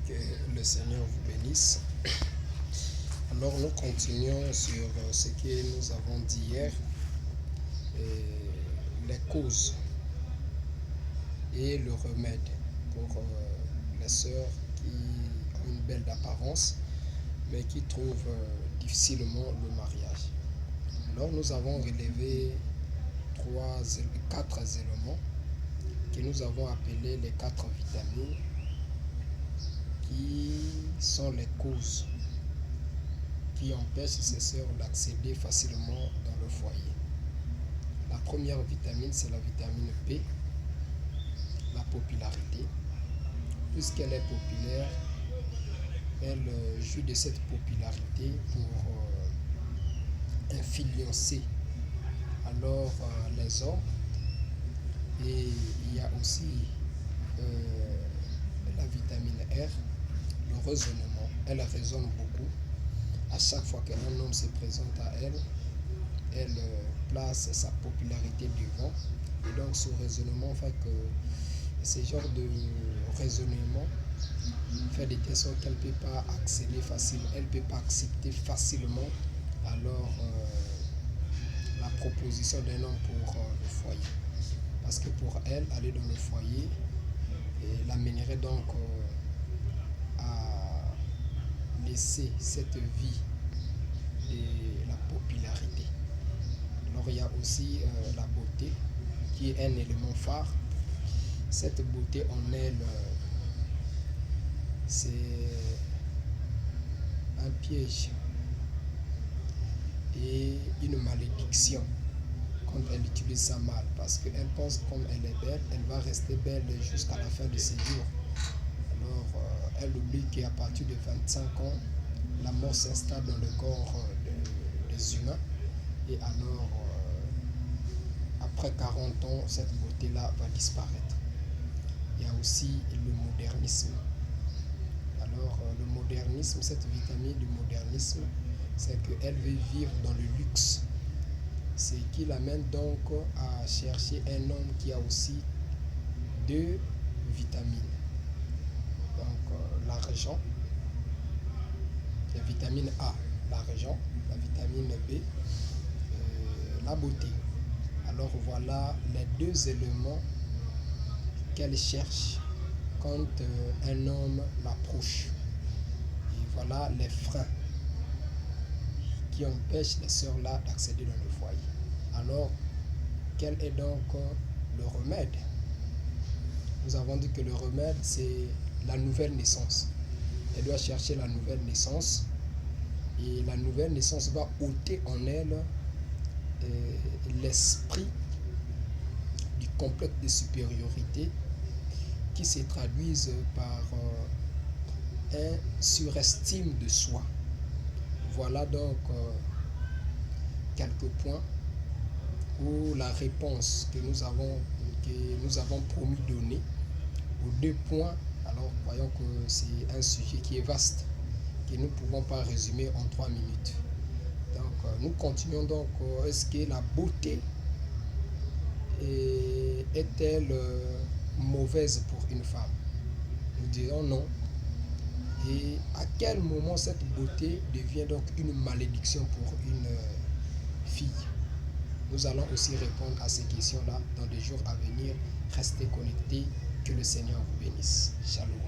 Que le Seigneur vous bénisse. Alors nous continuons sur ce que nous avons dit hier, les causes et le remède pour les sœurs qui ont une belle apparence mais qui trouvent difficilement le mariage. Alors nous avons relevé quatre éléments que nous avons appelés les 4 vitamines qui sont les causes qui empêchent ces sœurs d'accéder facilement dans le foyer. La première vitamine, c'est la vitamine P, la popularité. Puisqu'elle est populaire, elle joue de cette popularité pour influencer alors les hommes. Et il y a aussi la vitamine R, le raisonnement. Elle raisonne beaucoup. À chaque fois qu'un homme se présente à elle, elle place sa popularité devant. Et donc ce raisonnement fait que ce genre de raisonnement fait de telle sorte qu'elle ne peut pas accéder facilement, elle ne peut pas accepter facilement alors la proposition d'un homme pour le foyer. Parce que pour elle, aller dans le foyer l'amènerait donc à laisser cette vie de la popularité. Alors il y a aussi la beauté qui est un élément phare. Cette beauté en elle, c'est un piège et une malédiction quand elle utilise ça mal, parce qu'elle pense comme elle est belle, elle va rester belle jusqu'à la fin de ses jours. Alors elle oublie qu'à partir de 25 ans, la mort s'installe dans le corps des humains, et alors après 40 ans, cette beauté-là va disparaître. Il y a aussi le modernisme. Alors le modernisme, cette vitamine du modernisme, c'est qu'elle veut vivre dans le luxe. C'est qui l'amène donc à chercher un homme qui a aussi 2 vitamines. Donc l'argent, la vitamine A, l'argent, la vitamine B, la beauté. Alors voilà les 2 éléments qu'elle cherche quand un homme l'approche. Et voilà les freins qui empêchent les sœurs-là d'accéder dans le foyer. Alors, quel est donc le remède? Nous avons dit que le remède, c'est la nouvelle naissance. Elle doit chercher la nouvelle naissance. Et la nouvelle naissance va ôter en elle l'esprit du complexe de supériorité qui se traduise par un surestime de soi. Voilà donc quelques points ou la réponse que nous avons promis donner aux 2 points. Alors voyons que c'est un sujet qui est vaste, que nous ne pouvons pas résumer en 3 minutes. Donc nous continuons donc. Est-ce que la beauté est-elle mauvaise pour une femme? Nous dirons non. Et à quel moment cette beauté devient donc une malédiction pour une fille? Nous allons aussi répondre à ces questions-là dans les jours à venir. Restez connectés. Que le Seigneur vous bénisse. Shalom.